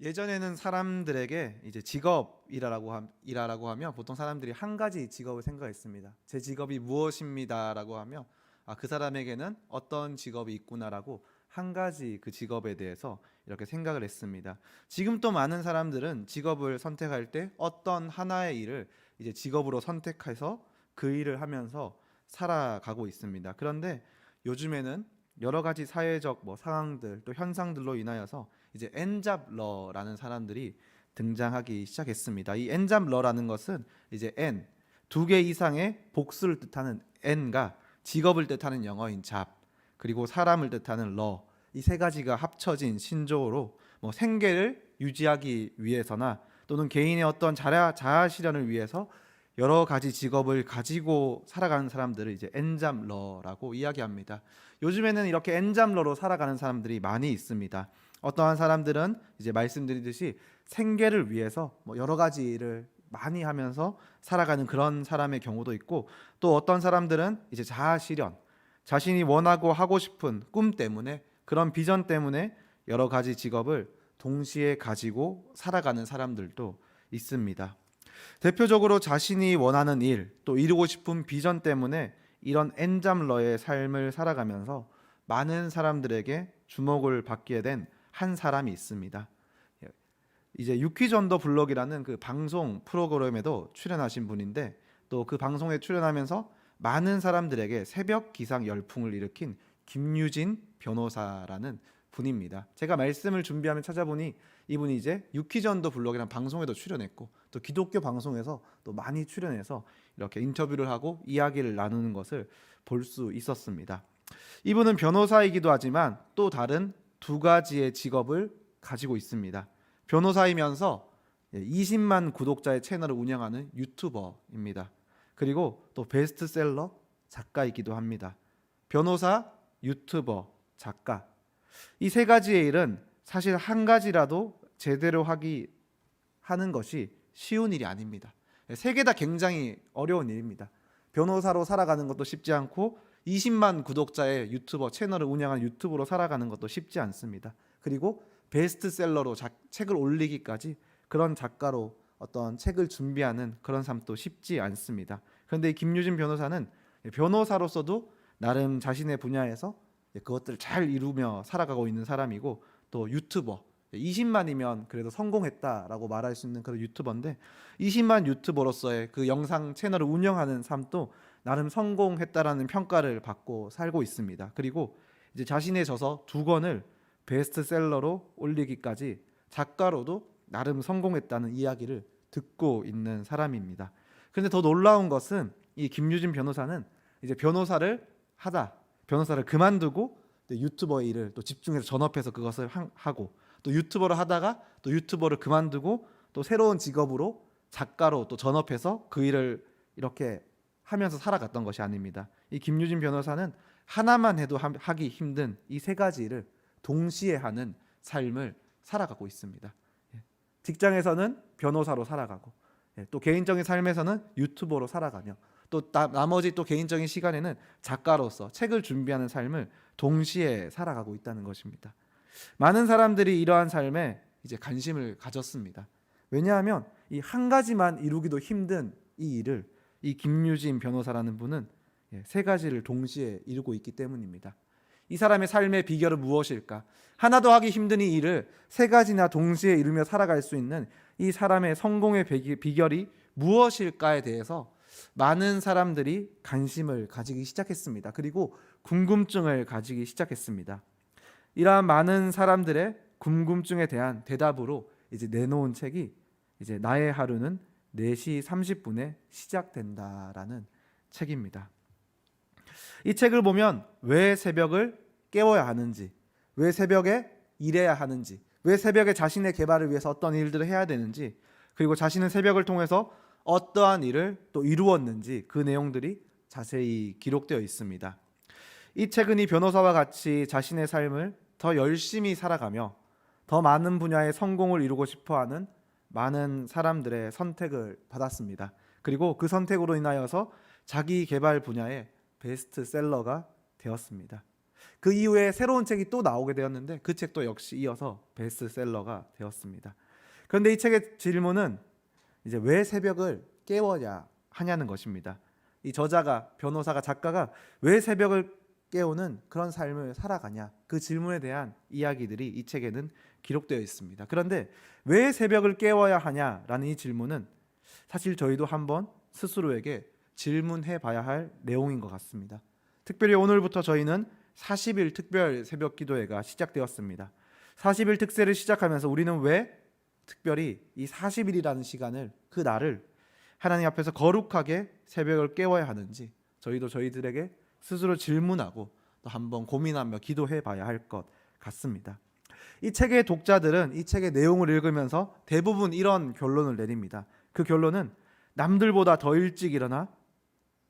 예전에는 사람들에게 이제 일하라고 하면 보통 사람들이 한 가지 직업을 생각했습니다. 제 직업이 무엇입니다라고 하면 그 사람에게는 어떤 직업이 있구나라고 한 가지 그 직업에 대해서 이렇게 생각을 했습니다. 지금 또 많은 사람들은 직업을 선택할 때 어떤 하나의 일을 이제 직업으로 선택해서 그 일을 하면서 살아가고 있습니다. 그런데 요즘에는 여러 가지 사회적 상황들 또 현상들로 인하여서 이제 엔잡러라는 사람들이 등장하기 시작했습니다. 이 엔잡러라는 것은 이제 N 두 개 이상의 복수를 뜻하는 N과 직업을 뜻하는 영어인 잡 그리고 사람을 뜻하는 러 이 세 가지가 합쳐진 신조어로 생계를 유지하기 위해서나 또는 개인의 어떤 자아 실현을 위해서 여러 가지 직업을 가지고 살아가는 사람들을 이제 엔잡러라고 이야기합니다. 요즘에는 이렇게 엔잡러로 살아가는 사람들이 많이 있습니다. 어떠한 사람들은 이제 말씀드리듯이 생계를 위해서 여러 가지 일을 많이 하면서 살아가는 그런 사람의 경우도 있고, 또 어떤 사람들은 이제 자아 실현, 자신이 원하고 하고 싶은 꿈 때문에, 그런 비전 때문에 여러 가지 직업을 동시에 가지고 살아가는 사람들도 있습니다. 대표적으로 자신이 원하는 일, 또 이루고 싶은 비전 때문에 이런 엔잡러의 삶을 살아가면서 많은 사람들에게 주목을 받게 된 한 사람이 있습니다. 이제 유퀴즈 언더 블럭이라는 그 방송 프로그램에도 출연하신 분인데, 또 그 방송에 출연하면서 많은 사람들에게 새벽 기상 열풍을 일으킨 김유진 변호사라는 분입니다. 제가 말씀을 준비하면 찾아보니 이분이 이제 유퀴즈 언더 블럭이라는 방송에도 출연했고, 또 기독교 방송에서 또 많이 출연해서 이렇게 인터뷰를 하고 이야기를 나누는 것을 볼 수 있었습니다. 이분은 변호사이기도 하지만 또 다른 두 가지의 직업을 가지고 있습니다. 변호사이면서 20만 구독자의 채널을 운영하는 유튜버입니다. 그리고 또 베스트셀러 작가이기도 합니다. 변호사, 유튜버, 작가. 이 세 가지의 일은 사실 한 가지라도 제대로 하는 것이 쉬운 일이 아닙니다. 세 개 다 굉장히 어려운 일입니다. 변호사로 살아가는 것도 쉽지 않고 20만 구독자의 유튜버 채널을 운영하는 유튜브로 살아가는 것도 쉽지 않습니다. 그리고 베스트셀러로 책을 올리기까지 그런 작가로 어떤 책을 준비하는 그런 삶도 쉽지 않습니다. 그런데 이 김유진 변호사는 변호사로서도 나름 자신의 분야에서 그것들을 잘 이루며 살아가고 있는 사람이고, 또 유튜버 20만이면 그래도 성공했다라고 말할 수 있는 그런 유튜버인데, 20만 유튜버로서의 그 영상 채널을 운영하는 삶도 나름 성공했다라는 평가를 받고 살고 있습니다. 그리고 이제 자신의 저서 두 권을 베스트셀러로 올리기까지 작가로도 나름 성공했다는 이야기를 듣고 있는 사람입니다. 그런데 더 놀라운 것은 이 김유진 변호사는 이제 변호사를 그만두고 유튜버 일을 또 집중해서 전업해서 그것을 하고, 또 유튜버를 하다가 또 유튜버를 그만두고 또 새로운 직업으로 작가로 또 전업해서 그 일을 이렇게 하면서 살아갔던 것이 아닙니다. 이 김유진 변호사는 하나만 해도 하기 힘든 이 세 가지 일을 동시에 하는 삶을 살아가고 있습니다. 직장에서는 변호사로 살아가고, 또 개인적인 삶에서는 유튜버로 살아가며, 또 나머지 또 개인적인 시간에는 작가로서 책을 준비하는 삶을 동시에 살아가고 있다는 것입니다. 많은 사람들이 이러한 삶에 이제 관심을 가졌습니다. 왜냐하면 이 한 가지만 이루기도 힘든 이 일을 이 김유진 변호사라는 분은 세 가지를 동시에 이루고 있기 때문입니다. 이 사람의 삶의 비결은 무엇일까? 하나도 하기 힘든 이 일을 세 가지나 동시에 이루며 살아갈 수 있는 이 사람의 성공의 비결이 무엇일까에 대해서 많은 사람들이 관심을 가지기 시작했습니다. 그리고 궁금증을 가지기 시작했습니다. 이러한 많은 사람들의 궁금증에 대한 대답으로 이제 내놓은 책이 이제 나의 하루는 4시 30분에 시작된다라는 책입니다. 이 책을 보면 왜 새벽을 깨워야 하는지, 왜 새벽에 일해야 하는지, 왜 새벽에 자신의 개발을 위해서 어떤 일들을 해야 되는지, 그리고 자신은 새벽을 통해서 어떠한 일을 또 이루었는지 그 내용들이 자세히 기록되어 있습니다. 이 책은 이 변호사와 같이 자신의 삶을 더 열심히 살아가며 더 많은 분야의 성공을 이루고 싶어하는 많은 사람들의 선택을 받았습니다. 그리고 그 선택으로 인하여서 자기 개발 분야의 베스트셀러가 되었습니다. 그 이후에 새로운 책이 또 나오게 되었는데 그 책도 역시 이어서 베스트셀러가 되었습니다. 그런데 이 책의 질문은 이제 왜 새벽을 깨워야 하냐는 것입니다. 이 저자가, 변호사가, 작가가 왜 새벽을 깨우는 그런 삶을 살아가냐, 그 질문에 대한 이야기들이 이 책에는 기록되어 있습니다. 그런데 왜 새벽을 깨워야 하냐라는 이 질문은 사실 저희도 한번 스스로에게 질문해 봐야 할 내용인 것 같습니다. 특별히 오늘부터 저희는 40일 특별 새벽 기도회가 시작되었습니다. 40일 특세를 시작하면서 우리는 왜 특별히 이 40일이라는 시간을, 그 날을 하나님 앞에서 거룩하게 새벽을 깨워야 하는지 저희도 저희들에게 스스로 질문하고 또 한번 고민하며 기도해 봐야 할 것 같습니다. 이 책의 독자들은 이 책의 내용을 읽으면서 대부분 이런 결론을 내립니다. 그 결론은 남들보다 더 일찍 일어나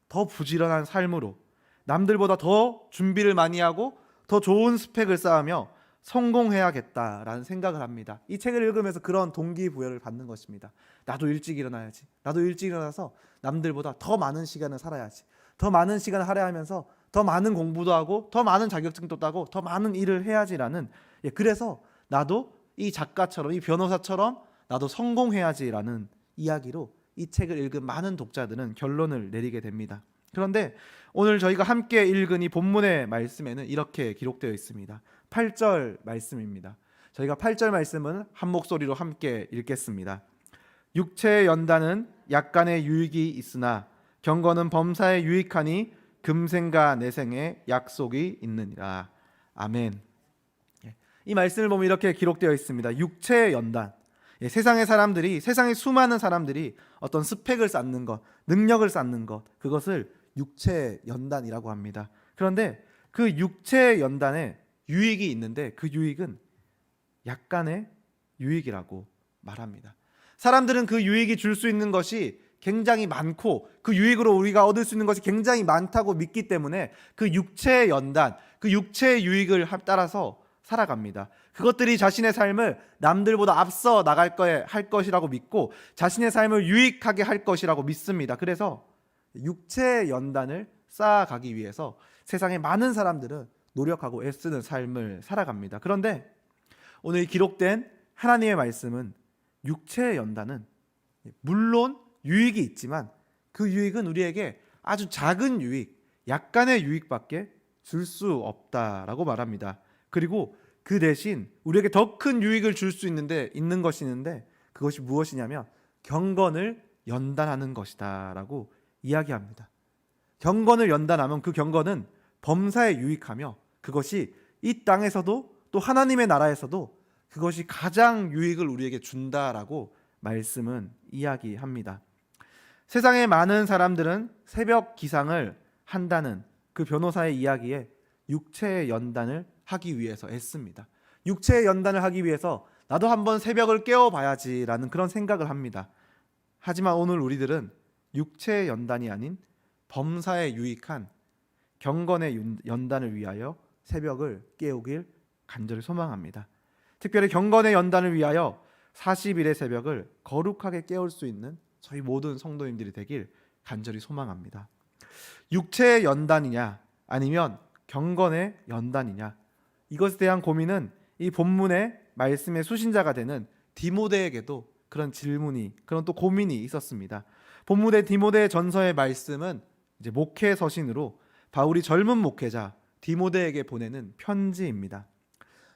더 부지런한 삶으로, 남들보다 더 준비를 많이 하고 더 좋은 스펙을 쌓으며 성공해야겠다라는 생각을 합니다. 이 책을 읽으면서 그런 동기부여를 받는 것입니다. 나도 일찍 일어나야지. 나도 일찍 일어나서 남들보다 더 많은 시간을 살아야지. 더 많은 시간을 할애하면서 더 많은 공부도 하고 더 많은 자격증도 따고 더 많은 일을 해야지라는, 그래서 나도 이 작가처럼, 이 변호사처럼 나도 성공해야지라는 이야기로 이 책을 읽은 많은 독자들은 결론을 내리게 됩니다. 그런데 오늘 저희가 함께 읽은 이 본문의 말씀에는 이렇게 기록되어 있습니다. 8절 말씀입니다. 저희가 8절 말씀은 한 목소리로 함께 읽겠습니다. 육체의 연단은 약간의 유익이 있으나 경건은 범사에 유익하니 금생과 내생에 약속이 있느니라. 아멘. 이 말씀을 보면 이렇게 기록되어 있습니다. 육체의 연단, 세상의 사람들이, 세상의 수많은 사람들이 어떤 스펙을 쌓는 것, 능력을 쌓는 것, 그것을 육체의 연단이라고 합니다. 그런데 그 육체의 연단에 유익이 있는데 그 유익은 약간의 유익이라고 말합니다. 사람들은 그 유익이 줄 수 있는 것이 굉장히 많고 그 유익으로 우리가 얻을 수 있는 것이 굉장히 많다고 믿기 때문에 그 육체의 연단, 그 육체의 유익을 따라서 살아갑니다. 그것들이 자신의 삶을 남들보다 앞서 나갈 할 것이라고 믿고 자신의 삶을 유익하게 할 것이라고 믿습니다. 그래서 육체의 연단을 쌓아가기 위해서 세상의 많은 사람들은 노력하고 애쓰는 삶을 살아갑니다. 그런데 오늘 기록된 하나님의 말씀은 육체의 연단은 물론 유익이 있지만 그 유익은 우리에게 아주 작은 유익, 약간의 유익밖에 줄 수 없다라고 말합니다. 그리고 그 대신 우리에게 더 큰 유익을 줄 수 있는 것이 있는데 그것이 무엇이냐면 경건을 연단하는 것이다라고 이야기합니다. 경건을 연단하면 그 경건은 범사에 유익하며 그것이 이 땅에서도 또 하나님의 나라에서도 그것이 가장 유익을 우리에게 준다라고 말씀은 이야기합니다. 세상의 많은 사람들은 새벽 기상을 한다는 그 변호사의 이야기에 육체의 연단을 하기 위해서 애씁니다. 육체의 연단을 하기 위해서 나도 한번 새벽을 깨워봐야지라는 그런 생각을 합니다. 하지만 오늘 우리들은 육체의 연단이 아닌 범사에 유익한 경건의 연단을 위하여 새벽을 깨우길 간절히 소망합니다. 특별히 경건의 연단을 위하여 40일의 새벽을 거룩하게 깨울 수 있는 저희 모든 성도님들이 되길 간절히 소망합니다. 육체의 연단이냐 아니면 경건의 연단이냐, 이것에 대한 고민은 이 본문의 말씀의 수신자가 되는 디모데에게도 그런 질문이, 그런 또 고민이 있었습니다. 본문의 디모데 전서의 말씀은 이제 목회 서신으로 바울이 젊은 목회자 디모데에게 보내는 편지입니다.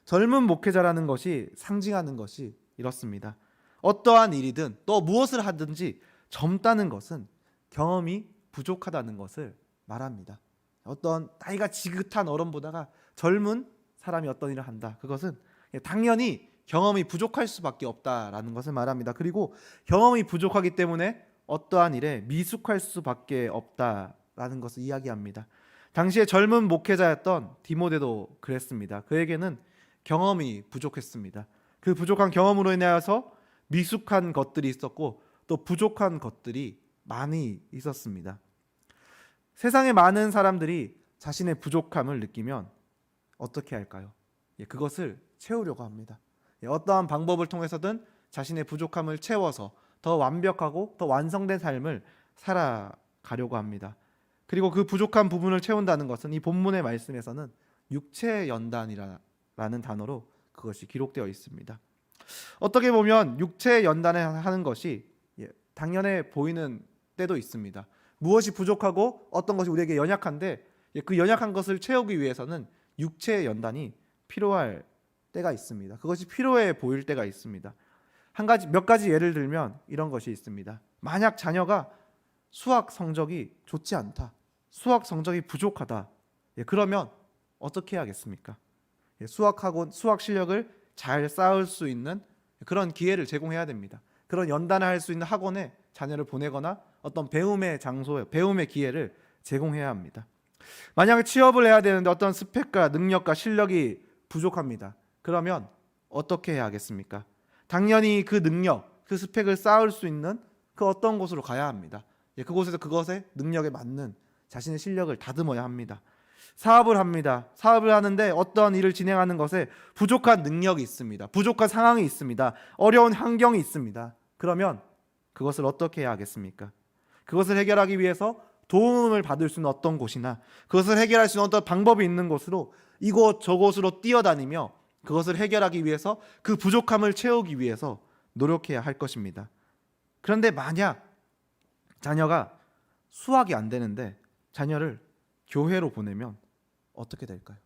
젊은 목회자라는 것이 상징하는 것이 이렇습니다. 어떠한 일이든 또 무엇을 하든지 젊다는 것은 경험이 부족하다는 것을 말합니다. 어떤 나이가 지긋한 어른보다가 젊은 사람이 어떤 일을 한다, 그것은 당연히 경험이 부족할 수밖에 없다라는 것을 말합니다. 그리고 경험이 부족하기 때문에 어떠한 일에 미숙할 수밖에 없다라는 것을 이야기합니다. 당시에 젊은 목회자였던 디모데도 그랬습니다. 그에게는 경험이 부족했습니다. 그 부족한 경험으로 인하여서 미숙한 것들이 있었고 또 부족한 것들이 많이 있었습니다. 세상의 많은 사람들이 자신의 부족함을 느끼면 어떻게 할까요? 그것을 채우려고 합니다. 어떠한 방법을 통해서든 자신의 부족함을 채워서 더 완벽하고 더 완성된 삶을 살아가려고 합니다. 그리고 그 부족한 부분을 채운다는 것은 이 본문의 말씀에서는 육체 연단이라는 단어로 그것이 기록되어 있습니다. 어떻게 보면 육체 연단을 하는 것이 당연해 보이는 때도 있습니다. 무엇이 부족하고 어떤 것이 우리에게 연약한데 그 연약한 것을 채우기 위해서는 육체 연단이 필요할 때가 있습니다. 그것이 필요해 보일 때가 있습니다. 몇 가지 예를 들면 이런 것이 있습니다. 만약 자녀가 수학 성적이 좋지 않다, 수학 성적이 부족하다, 그러면 어떻게 해야겠습니까? 수학 실력을 잘 쌓을 수 있는 그런 기회를 제공해야 됩니다. 그런 연단을 할 수 있는 학원에 자녀를 보내거나 어떤 배움의 장소에 배움의 기회를 제공해야 합니다. 만약에 취업을 해야 되는데 어떤 스펙과 능력과 실력이 부족합니다. 그러면 어떻게 해야 하겠습니까? 당연히 그 능력, 그 스펙을 쌓을 수 있는 그 어떤 곳으로 가야 합니다. 그곳에서 그것의 능력에 맞는 자신의 실력을 다듬어야 합니다. 사업을 합니다. 사업을 하는데 어떤 일을 진행하는 것에 부족한 능력이 있습니다. 부족한 상황이 있습니다. 어려운 환경이 있습니다. 그러면 그것을 어떻게 해야 하겠습니까? 그것을 해결하기 위해서 도움을 받을 수 있는 어떤 곳이나 그것을 해결할 수 있는 어떤 방법이 있는 곳으로 이곳 저곳으로 뛰어다니며 그것을 해결하기 위해서 그 부족함을 채우기 위해서 노력해야 할 것입니다. 그런데 만약 자녀가 수학이 안 되는데 자녀를 교회로 보내면 어떻게 될까요?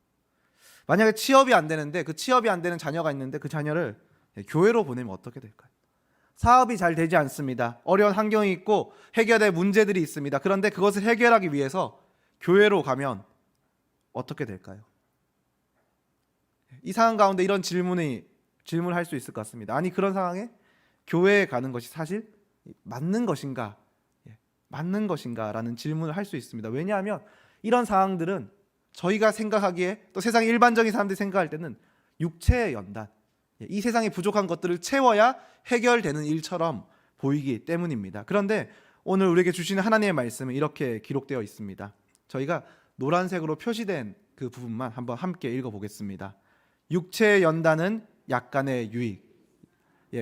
만약에 취업이 안 되는데 그 취업이 안 되는 자녀가 있는데 그 자녀를 교회로 보내면 어떻게 될까요? 사업이 잘 되지 않습니다. 어려운 환경이 있고 해결될 문제들이 있습니다. 그런데 그것을 해결하기 위해서 교회로 가면 어떻게 될까요? 이 상황 가운데 이런 질문할 수 있을 것 같습니다. 아니, 그런 상황에 교회에 가는 것이 사실 맞는 것인가? 맞는 것인가라는 질문을 할 수 있습니다. 왜냐하면 이런 상황들은 저희가 생각하기에 또 세상 일반적인 사람들이 생각할 때는 육체의 연단, 이 세상에 부족한 것들을 채워야 해결되는 일처럼 보이기 때문입니다. 그런데 오늘 우리에게 주시는 하나님의 말씀은 이렇게 기록되어 있습니다. 저희가 노란색으로 표시된 그 부분만 한번 함께 읽어보겠습니다. 육체의 연단은 약간의 유익,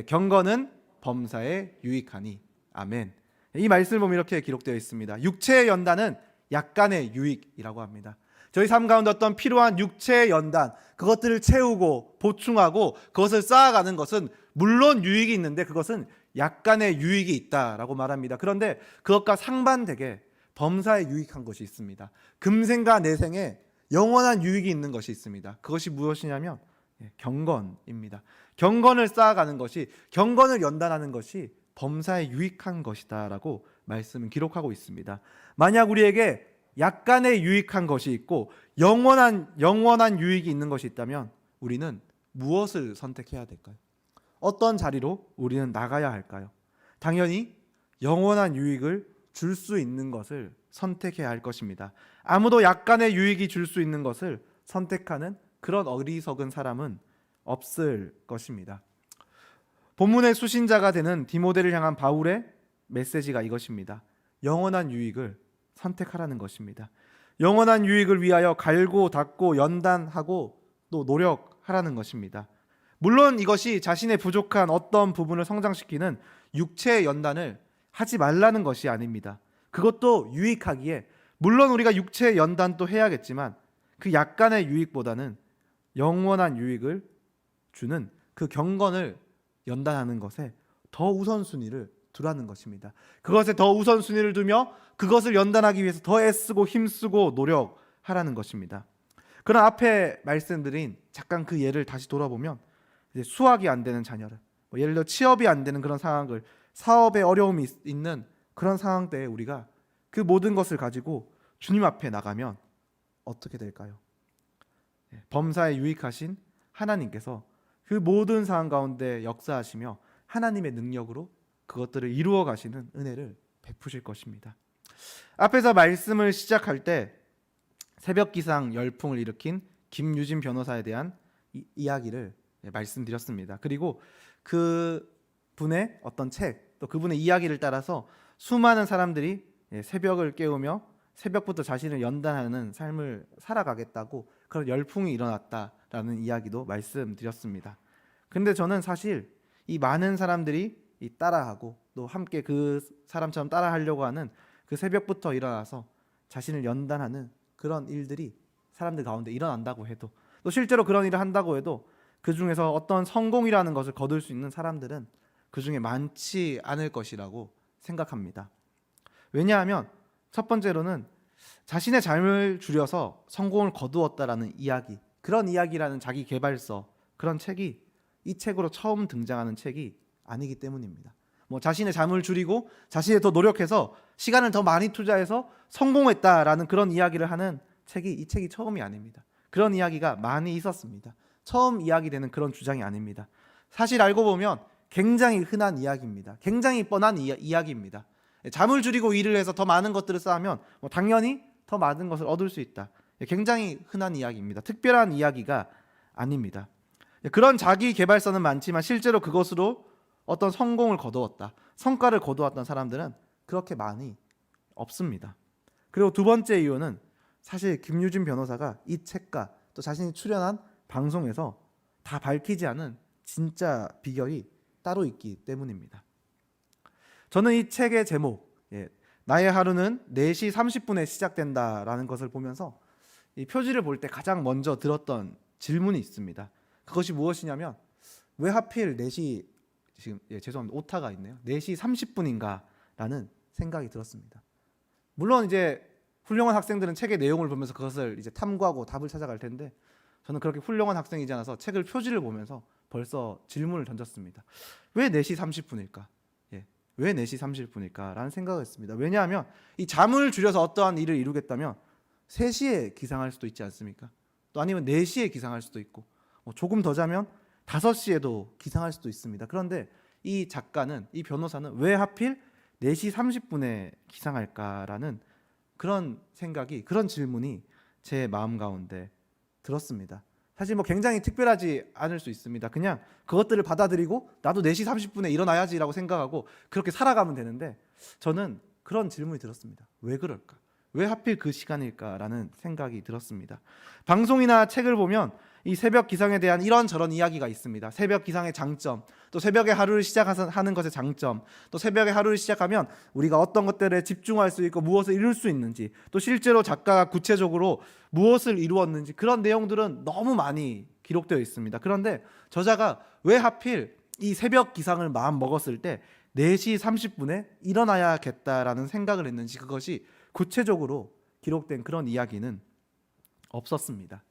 경건은 범사에 유익하니. 아멘. 이 말씀을 보면 이렇게 기록되어 있습니다. 육체의 연단은 약간의 유익이라고 합니다. 저희 삶 가운데 어떤 필요한 육체의 연단, 그것들을 채우고 보충하고 그것을 쌓아가는 것은 물론 유익이 있는데 그것은 약간의 유익이 있다라고 말합니다. 그런데 그것과 상반되게 범사에 유익한 것이 있습니다. 금생과 내생에 영원한 유익이 있는 것이 있습니다. 그것이 무엇이냐면 경건입니다. 경건을 쌓아가는 것이, 경건을 연단하는 것이 범사에 유익한 것이다라고 말씀은 기록하고 있습니다. 만약 우리에게 약간의 유익한 것이 있고 영원한 유익이 있는 것이 있다면 우리는 무엇을 선택해야 될까요? 어떤 자리로 우리는 나가야 할까요? 당연히 영원한 유익을 줄 수 있는 것을 선택해야 할 것입니다. 아무도 약간의 유익이 줄 수 있는 것을 선택하는 그런 어리석은 사람은 없을 것입니다. 본문의 수신자가 되는 디모데를 향한 바울의 메시지가 이것입니다. 영원한 유익을 선택하라는 것입니다. 영원한 유익을 위하여 갈고 닦고 연단하고 또 노력하라는 것입니다. 물론 이것이 자신의 부족한 어떤 부분을 성장시키는 육체의 연단을 하지 말라는 것이 아닙니다. 그것도 유익하기에 물론 우리가 육체의 연단도 해야겠지만 그 약간의 유익보다는 영원한 유익을 주는 그 경건을 연단하는 것에 더 우선순위를 두라는 것입니다. 그것에 더 우선순위를 두며 그것을 연단하기 위해서 더 애쓰고 힘쓰고 노력하라는 것입니다. 그런 앞에 말씀드린 잠깐 그 예를 다시 돌아보면 이제 수학이 안 되는 자녀를, 예를 들어 취업이 안 되는 그런 상황을, 사업에 어려움이 있는 그런 상황 때에 우리가 그 모든 것을 가지고 주님 앞에 나가면 어떻게 될까요? 범사에 유익하신 하나님께서 그 모든 상황 가운데 역사하시며 하나님의 능력으로 그것들을 이루어 가시는 은혜를 베푸실 것입니다. 앞에서 말씀을 시작할 때 새벽 기상 열풍을 일으킨 김유진 변호사에 대한 이야기를 말씀드렸습니다. 그리고 그 분의 어떤 책, 또 그분의 이야기를 따라서 수많은 사람들이 새벽을 깨우며 새벽부터 자신을 연단하는 삶을 살아가겠다고 그런 열풍이 일어났다라는 이야기도 말씀드렸습니다. 근데 저는 사실 이 많은 사람들이 따라하고 또 함께 그 사람처럼 따라하려고 하는 그 새벽부터 일어나서 자신을 연단하는 그런 일들이 사람들 가운데 일어난다고 해도, 또 실제로 그런 일을 한다고 해도 그 중에서 어떤 성공이라는 것을 거둘 수 있는 사람들은 그 중에 많지 않을 것이라고 생각합니다. 왜냐하면 첫 번째로는 자신의 삶을 줄여서 성공을 거두었다라는 이야기, 그런 이야기라는 자기 개발서, 그런 책이 이 책으로 처음 등장하는 책이 아니기 때문입니다. 뭐 자신의 잠을 줄이고 자신이 더 노력해서 시간을 더 많이 투자해서 성공했다라는 그런 이야기를 하는 책이 이 책이 처음이 아닙니다. 그런 이야기가 많이 있었습니다. 처음 이야기되는 그런 주장이 아닙니다. 사실 알고 보면 굉장히 흔한 이야기입니다. 굉장히 뻔한 이야기입니다. 잠을 줄이고 일을 해서 더 많은 것들을 쌓으면 당연히 더 많은 것을 얻을 수 있다. 굉장히 흔한 이야기입니다. 특별한 이야기가 아닙니다. 그런 자기 개발서는 많지만 실제로 그것으로 어떤 성공을 거두었다, 성과를 거두었던 사람들은 그렇게 많이 없습니다. 그리고 두 번째 이유는 사실 김유진 변호사가 이 책과 또 자신이 출연한 방송에서 다 밝히지 않은 진짜 비결이 따로 있기 때문입니다. 저는 이 책의 제목, 나의 하루는 4시 30분에 시작된다라는 것을 보면서 이 표지를 볼 때 가장 먼저 들었던 질문이 있습니다. 그것이 무엇이냐면 왜 하필 4시, 지금 죄송합니다, 오타가 있네요. 4시 30분인가 라는 생각이 들었습니다. 물론 이제 훌륭한 학생들은 책의 내용을 보면서 그것을 이제 탐구하고 답을 찾아갈 텐데, 저는 그렇게 훌륭한 학생이지 않아서 책을 표지를 보면서 벌써 질문을 던졌습니다. 왜 4시 30분일까? 왜 4시 30분일까? 라는 생각을 했습니다. 왜냐하면 이 잠을 줄여서 어떠한 일을 이루겠다면 3시에 기상할 수도 있지 않습니까? 또 아니면 4시에 기상할 수도 있고, 조금 더 자면 5시에도 기상할 수도 있습니다. 그런데 이 작가는, 이 변호사는 왜 하필 4시 30분에 기상할까라는 그런 생각이, 그런 질문이 제 마음 가운데 들었습니다. 사실 굉장히 특별하지 않을 수 있습니다. 그냥 그것들을 받아들이고 나도 4시 30분에 일어나야지라고 생각하고 그렇게 살아가면 되는데, 저는 그런 질문이 들었습니다. 왜 그럴까? 왜 하필 그 시간일까라는 생각이 들었습니다. 방송이나 책을 보면 이 새벽 기상에 대한 이런저런 이야기가 있습니다. 새벽 기상의 장점, 또 새벽에 하루를 시작하는 것의 장점, 또 새벽에 하루를 시작하면 우리가 어떤 것들에 집중할 수 있고 무엇을 이룰 수 있는지, 또 실제로 작가가 구체적으로 무엇을 이루었는지, 그런 내용들은 너무 많이 기록되어 있습니다. 그런데 저자가 왜 하필 이 새벽 기상을 마음 먹었을 때 4시 30분에 일어나야겠다라는 생각을 했는지, 그것이 구체적으로 기록된 그런 이야기는 없었습니다.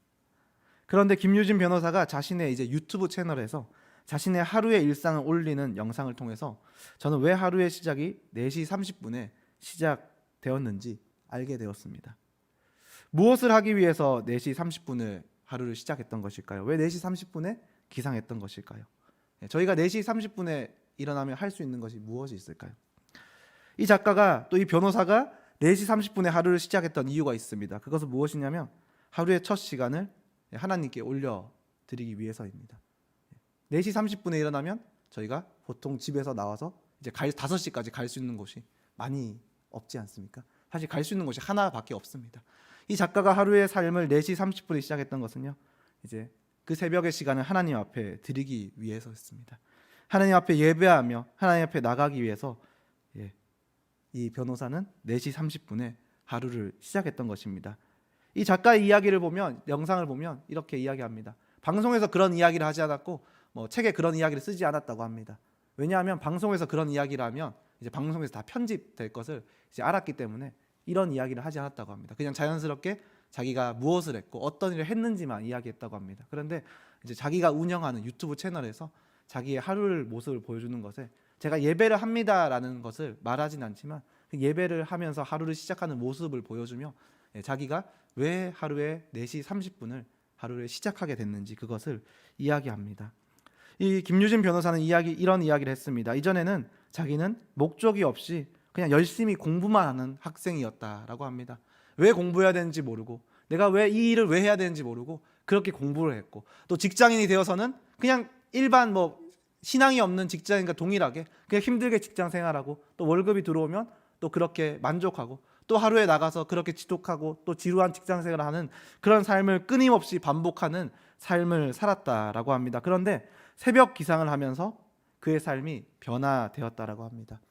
그런데 김유진 변호사가 자신의 이제 유튜브 채널에서 자신의 하루의 일상을 올리는 영상을 통해서 저는 왜 하루의 시작이 4시 30분에 시작되었는지 알게 되었습니다. 무엇을 하기 위해서 4시 30분을 하루를 시작했던 것일까요? 왜 4시 30분에 기상했던 것일까요? 저희가 4시 30분에 일어나면 할 수 있는 것이 무엇이 있을까요? 이 작가가, 또 이 변호사가 4시 30분에 하루를 시작했던 이유가 있습니다. 그것은 무엇이냐면 하루의 첫 시간을 하나님께 올려드리기 위해서입니다. 4시 30분에 일어나면 저희가 보통 집에서 나와서 이제 5시까지 갈 수 있는 곳이 많이 없지 않습니까? 사실 갈 수 있는 곳이 하나밖에 없습니다. 이 작가가 하루의 삶을 4시 30분에 시작했던 것은요, 이제 그 새벽의 시간을 하나님 앞에 드리기 위해서였습니다. 하나님 앞에 예배하며 하나님 앞에 나가기 위해서 이 변호사는 4시 30분에 하루를 시작했던 것입니다. 이 작가의 이야기를 보면, 영상을 보면 이렇게 이야기합니다. 방송에서 그런 이야기를 하지 않았고 책에 그런 이야기를 쓰지 않았다고 합니다. 왜냐하면 방송에서 그런 이야기를 하면 이제 방송에서 다 편집될 것을 이제 알았기 때문에 이런 이야기를 하지 않았다고 합니다. 그냥 자연스럽게 자기가 무엇을 했고 어떤 일을 했는지만 이야기했다고 합니다. 그런데 이제 자기가 운영하는 유튜브 채널에서 자기의 하루를 모습을 보여주는 것에, 제가 예배를 합니다라는 것을 말하진 않지만 그 예배를 하면서 하루를 시작하는 모습을 보여주며 자기가 왜 하루에 4시 30분을 하루를 시작하게 됐는지 그것을 이야기합니다. 이 김유진 변호사는 이런 이야기를 했습니다. 이전에는 자기는 목적이 없이 그냥 열심히 공부만 하는 학생이었다라고 합니다. 왜 공부해야 되는지 모르고, 내가 왜 이 일을 왜 해야 되는지 모르고 그렇게 공부를 했고, 또 직장인이 되어서는 그냥 일반 신앙이 없는 직장인과 동일하게 그냥 힘들게 직장 생활하고, 또 월급이 들어오면 또 그렇게 만족하고, 또 하루에 나가서 그렇게 지독하고 또 지루한 직장 생활을 하는 그런 삶을 끊임없이 반복하는 삶을 살았다라고 합니다. 그런데 새벽 기상을 하면서 그의 삶이 변화되었다라고 합니다.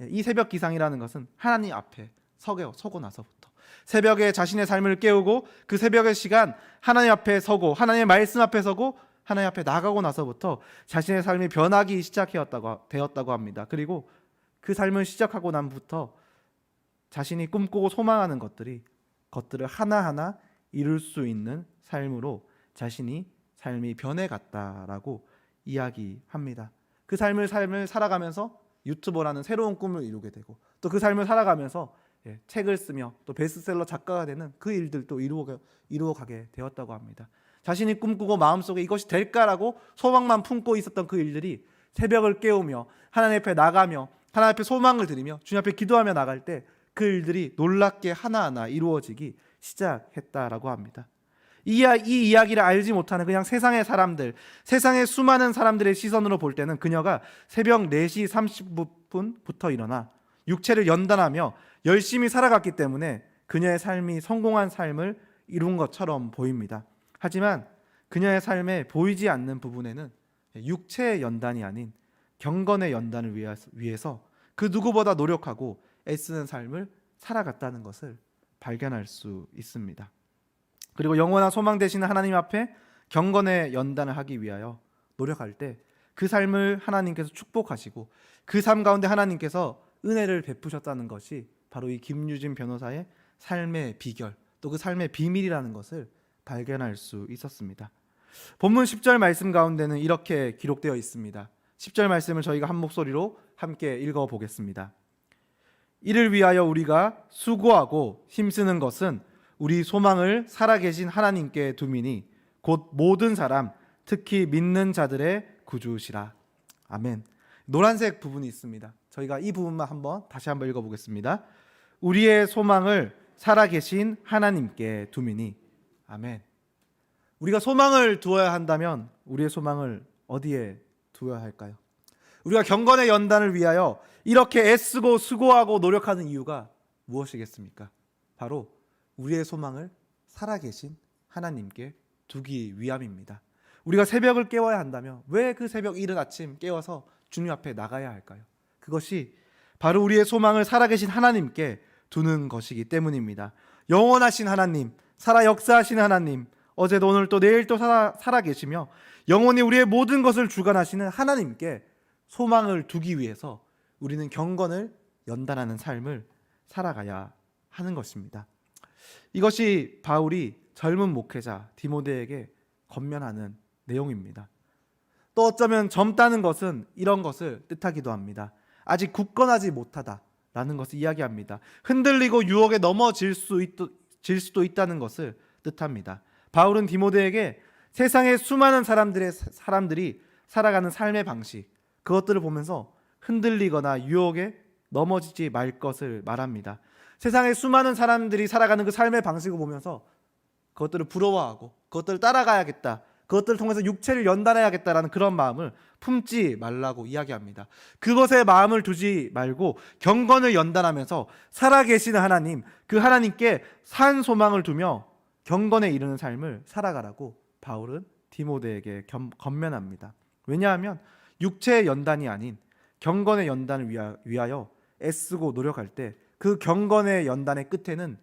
이 새벽 기상이라는 것은 하나님 앞에 서고 나서부터, 새벽에 자신의 삶을 깨우고 그 새벽의 시간 하나님 앞에 서고 하나님의 말씀 앞에 서고 하나님 앞에 나가고 나서부터 자신의 삶이 변하기 되었다고 합니다. 그리고 그 삶을 시작하고 난부터 자신이 꿈꾸고 소망하는 것들을 하나하나 이룰 수 있는 삶으로 삶이 변해갔다라고 이야기합니다. 그 삶을 살아가면서 유튜버라는 새로운 꿈을 이루게 되고 또 그 삶을 살아가면서 책을 쓰며 또 베스트셀러 작가가 되는 그 일들도 이루어가게 되었다고 합니다. 자신이 꿈꾸고 마음속에 이것이 될까라고 소망만 품고 있었던 그 일들이 새벽을 깨우며 하나님 앞에 나가며 하나님 앞에 소망을 드리며 주님 앞에 기도하며 나갈 때 그 일들이 놀랍게 하나하나 이루어지기 시작했다라고 합니다. 이 이야기를 알지 못하는 그냥 세상의 사람들, 세상의 수많은 사람들의 시선으로 볼 때는 그녀가 새벽 4시 30분부터 일어나 육체를 연단하며 열심히 살아갔기 때문에 그녀의 삶이 성공한 삶을 이룬 것처럼 보입니다. 하지만 그녀의 삶에 보이지 않는 부분에는 육체의 연단이 아닌 경건의 연단을 위해서 그 누구보다 노력하고 애쓰는 삶을 살아갔다는 것을 발견할 수 있습니다. 그리고 영원한 소망 되시는 하나님 앞에 경건의 연단을 하기 위하여 노력할 때 그 삶을 하나님께서 축복하시고 그 삶 가운데 하나님께서 은혜를 베푸셨다는 것이 바로 이 김유진 변호사의 삶의 비결, 또 그 삶의 비밀이라는 것을 발견할 수 있었습니다. 본문 10절 말씀 가운데는 이렇게 기록되어 있습니다. 10절 말씀을 저희가 한 목소리로 함께 읽어보겠습니다. 이를 위하여 우리가 수고하고 힘쓰는 것은 우리 소망을 살아계신 하나님께 두미니 곧 모든 사람 특히 믿는 자들의 구주시라. 아멘. 노란색 부분이 있습니다. 저희가 이 부분만 다시 한번 읽어보겠습니다. 우리의 소망을 살아계신 하나님께 두미니. 아멘. 우리가 소망을 두어야 한다면 우리의 소망을 어디에 두어야 할까요? 우리가 경건의 연단을 위하여 이렇게 애쓰고 수고하고 노력하는 이유가 무엇이겠습니까? 바로 우리의 소망을 살아계신 하나님께 두기 위함입니다. 우리가 새벽을 깨워야 한다면 왜 그 새벽 이른 아침 깨워서 주님 앞에 나가야 할까요? 그것이 바로 우리의 소망을 살아계신 하나님께 두는 것이기 때문입니다. 영원하신 하나님, 살아 역사하시는 하나님, 어제도 오늘도 내일도 살아계시며 영원히 우리의 모든 것을 주관하시는 하나님께 소망을 두기 위해서 우리는 경건을 연단하는 삶을 살아가야 하는 것입니다. 이것이 바울이 젊은 목회자 디모데에게 권면하는 내용입니다. 또 어쩌면 젊다는 것은 이런 것을 뜻하기도 합니다. 아직 굳건하지 못하다라는 것을 이야기합니다. 흔들리고 유혹에 넘어질 수도 있다는 것을 뜻합니다. 바울은 디모데에게 세상의 수많은 사람들이 살아가는 삶의 방식, 그것들을 보면서 흔들리거나 유혹에 넘어지지 말 것을 말합니다. 세상의 수많은 사람들이 살아가는 그 삶의 방식을 보면서 그것들을 부러워하고 그것들을 따라가야겠다, 그것들을 통해서 육체를 연단해야겠다라는 그런 마음을 품지 말라고 이야기합니다. 그것에 마음을 두지 말고 경건을 연단하면서 살아계시는 하나님, 그 하나님께 산 소망을 두며 경건에 이르는 삶을 살아가라고 바울은 디모데에게 권면합니다. 왜냐하면 육체의 연단이 아닌 경건의 연단을 위하여 애쓰고 노력할 때 그 경건의 연단의 끝에는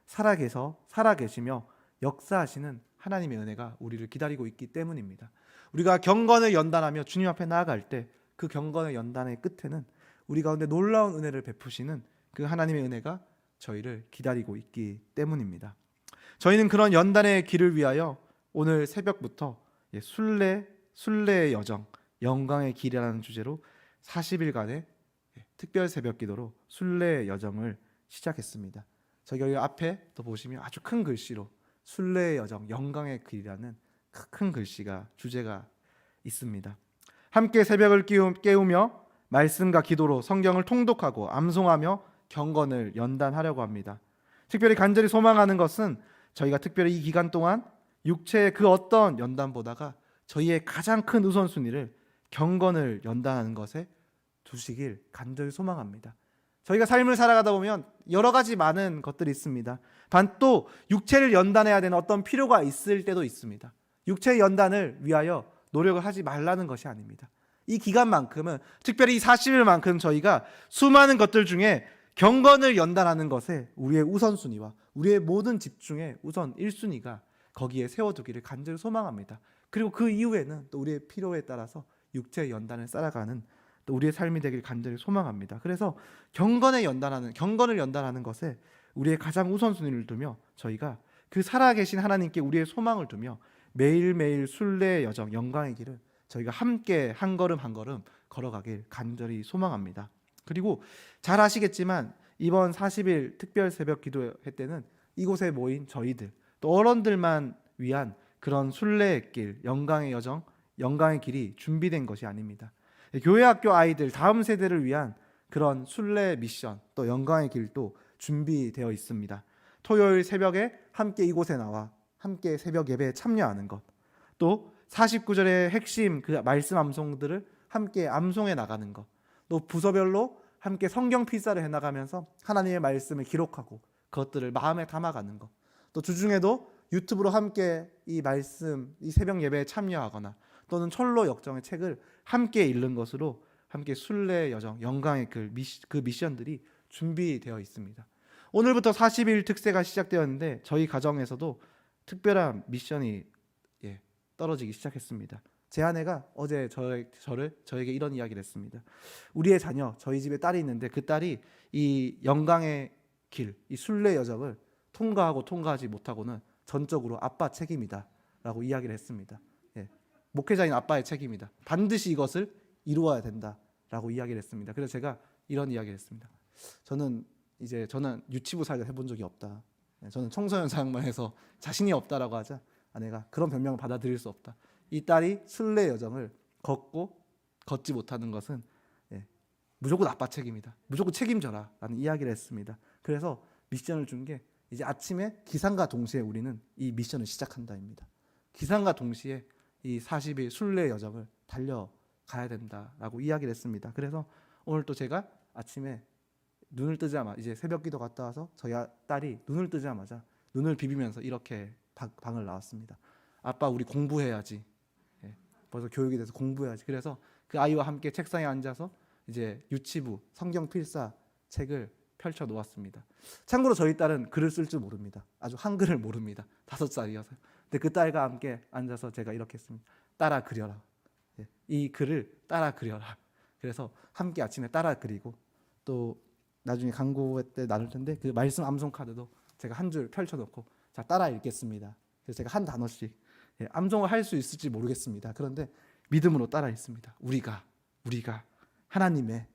살아계시며 역사하시는 하나님의 은혜가 우리를 기다리고 있기 때문입니다. 우리가 경건을 연단하며 주님 앞에 나아갈 때 그 경건의 연단의 끝에는 우리 가운데 놀라운 은혜를 베푸시는 그 하나님의 은혜가 저희를 기다리고 있기 때문입니다. 저희는 그런 연단의 길을 위하여 오늘 새벽부터 순례의 여정, 영광의 길이라는 주제로 40일간의 특별 새벽 기도로 순례의 여정을 시작했습니다. 저기 여기 앞에 또 보시면 아주 큰 글씨로 순례의 여정, 영광의 길이라는 큰 글씨가 주제가 있습니다. 함께 새벽을 깨우며 말씀과 기도로 성경을 통독하고 암송하며 경건을 연단하려고 합니다. 특별히 간절히 소망하는 것은 저희가 특별히 이 기간 동안 육체의 그 어떤 연단보다가 저희의 가장 큰 우선순위를 경건을 연단하는 것에 두시길 간절히 소망합니다. 저희가 삶을 살아가다 보면 여러 가지 많은 것들이 있습니다. 또 육체를 연단해야 되는 어떤 필요가 있을 때도 있습니다. 육체의 연단을 위하여 노력을 하지 말라는 것이 아닙니다. 이 기간만큼은, 특별히 이 40일만큼 저희가 수많은 것들 중에 경건을 연단하는 것에 우리의 우선순위와 우리의 모든 집중의 우선 1순위가 거기에 세워두기를 간절히 소망합니다. 그리고 그 이후에는 또 우리의 필요에 따라서 육체의 연단을 쌓아가는 또 우리의 삶이 되길 간절히 소망합니다. 그래서 경건을 연단하는 것에 우리의 가장 우선순위를 두며 저희가 그 살아계신 하나님께 우리의 소망을 두며 매일매일 순례의 여정, 영광의 길을 저희가 함께 한 걸음 한 걸음 걸어가길 간절히 소망합니다. 그리고 잘 아시겠지만 이번 40일 특별 새벽 기도회 때는 이곳에 모인 저희들 또 어른들만 위한 그런 순례의 길, 영광의 여정, 영광의 길이 준비된 것이 아닙니다. 교회 학교 아이들 다음 세대를 위한 그런 순례 미션 또 영광의 길도 준비되어 있습니다. 토요일 새벽에 함께 이곳에 나와 함께 새벽 예배에 참여하는 것, 또 49절의 핵심 그 말씀 암송들을 함께 암송해 나가는 것, 또 부서별로 함께 성경 필사를 해나가면서 하나님의 말씀을 기록하고 그것들을 마음에 담아가는 것, 또 주중에도 유튜브로 함께 이 말씀, 이 새벽 예배에 참여하거나 또는 철로 역정의 책을 함께 읽는 것으로 함께 순례의 여정, 영광의 그 미션들이 준비되어 있습니다. 오늘부터 40일 특세가 시작되었는데 저희 가정에서도 특별한 미션이 떨어지기 시작했습니다. 제 아내가 어제 저에게 이런 이야기를 했습니다. 우리의 자녀, 저희 집에 딸이 있는데 그 딸이 이 영광의 길, 이 순례 여정을 통과하고 통과하지 못하고는 전적으로 아빠 책임이다 라고 이야기를 했습니다. 목회자인 아빠의 책임이다. 반드시 이것을 이루어야 된다 라고 이야기를 했습니다. 그래서 제가 이런 이야기를 했습니다. 저는 유치부 사역을 해본 적이 없다. 저는 청소년 사역만 해서 자신이 없다라고 하자 아내가 그런 변명을 받아들일 수 없다. 이 딸이 순례 여정을 걷지 못하는 것은 무조건 아빠 책임이다. 무조건 책임져라 라는 이야기를 했습니다. 그래서 미션을 준 게 이제 아침에 기상과 동시에 우리는 이 미션을 시작한다입니다. 기상과 동시에 이 40일 순례 여정을 달려가야 된다라고 이야기를 했습니다. 그래서 오늘 또 제가 아침에 눈을 뜨자마자 이제 새벽 기도 갔다 와서 저희 딸이 눈을 뜨자마자 눈을 비비면서 이렇게 방을 나왔습니다. 아빠 우리 공부해야지. 벌써 교육이 돼서 공부해야지. 그래서 그 아이와 함께 책상에 앉아서 이제 유치부 성경 필사 책을 펼쳐 놓았습니다. 참고로 저희 딸은 글을 쓸 줄 모릅니다. 아주 한글을 모릅니다. 5살이어서. 근데 그 딸과 함께 앉아서 제가 이렇게 했습니다. 따라 그려라. 이 글을 따라 그려라. 그래서 함께 아침에 따라 그리고 또 나중에 강구 때 나눌 텐데 그 말씀 암송 카드도 제가 한 줄 펼쳐놓고 자 따라 읽겠습니다. 그래서 제가 한 단어씩 암송을 할 수 있을지 모르겠습니다. 그런데 믿음으로 따라 읽습니다. 우리가 하나님의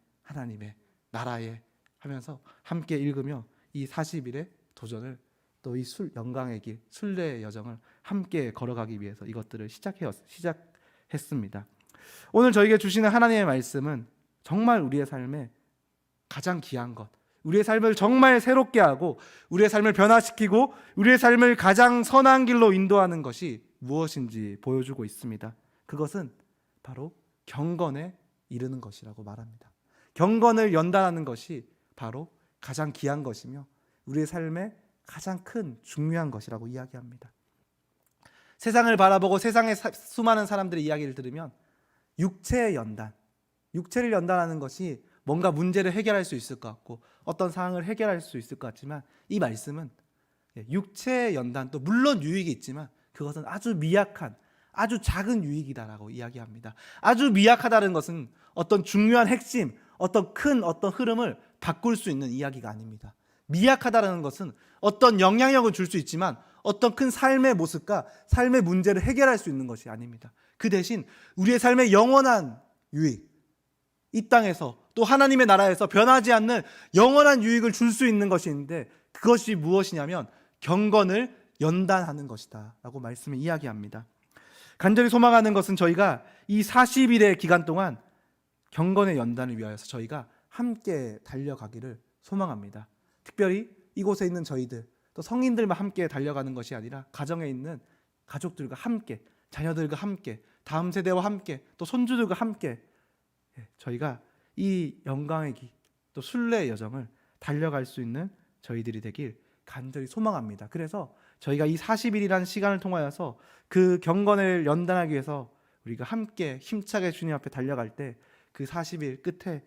나라에 하면서 함께 읽으며 이 40일의 도전을 또 이 영광의 길, 순례의 여정을 함께 걸어가기 위해서 이것들을 시작했습니다. 오늘 저에게 주시는 하나님의 말씀은 정말 우리의 삶에 가장 귀한 것, 우리의 삶을 정말 새롭게 하고 우리의 삶을 변화시키고 우리의 삶을 가장 선한 길로 인도하는 것이 무엇인지 보여주고 있습니다. 그것은 바로 경건에 이르는 것이라고 말합니다. 경건을 연단하는 것이 바로 가장 귀한 것이며 우리의 삶에 가장 큰 중요한 것이라고 이야기합니다. 세상을 바라보고 세상의 수많은 사람들의 이야기를 들으면 육체의 연단, 육체를 연단하는 것이 뭔가 문제를 해결할 수 있을 것 같고 어떤 상황을 해결할 수 있을 것 같지만 이 말씀은 육체의 연단도 물론 유익이 있지만 그것은 아주 미약한 아주 작은 유익이다라고 이야기합니다. 아주 미약하다는 것은 어떤 중요한 핵심, 어떤 흐름을 바꿀 수 있는 이야기가 아닙니다. 미약하다는 것은 어떤 영향력을 줄 수 있지만 어떤 큰 삶의 모습과 삶의 문제를 해결할 수 있는 것이 아닙니다. 그 대신 우리의 삶의 영원한 유익, 이 땅에서 또 하나님의 나라에서 변하지 않는 영원한 유익을 줄 수 있는 것이 있는데 그것이 무엇이냐면 경건을 연단하는 것이다 라고 말씀을 이야기합니다. 간절히 소망하는 것은 저희가 이 40일의 기간 동안 경건의 연단을 위하여서 저희가 함께 달려가기를 소망합니다. 특별히 이곳에 있는 저희들 또 성인들만 함께 달려가는 것이 아니라 가정에 있는 가족들과 함께 자녀들과 함께 다음 세대와 함께 또 손주들과 함께 저희가 이 영광의 길 또 순례의 여정을 달려갈 수 있는 저희들이 되길 간절히 소망합니다. 그래서 저희가 이 40일이라는 시간을 통하여서 그 경건을 연단하기 위해서 우리가 함께 힘차게 주님 앞에 달려갈 때 그 40일 끝에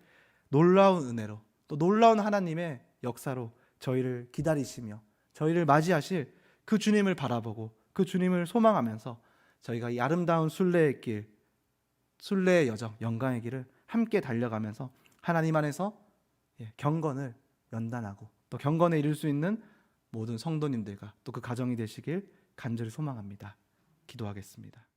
놀라운 은혜로 또 놀라운 하나님의 역사로 저희를 기다리시며 저희를 맞이하실 그 주님을 바라보고 그 주님을 소망하면서 저희가 이 아름다운 순례의 길, 순례의 여정, 영광의 길을 함께 달려가면서 하나님 안에서 경건을 연단하고 또 경건에 이룰 수 있는 모든 성도님들과 또 그 가정이 되시길 간절히 소망합니다. 기도하겠습니다.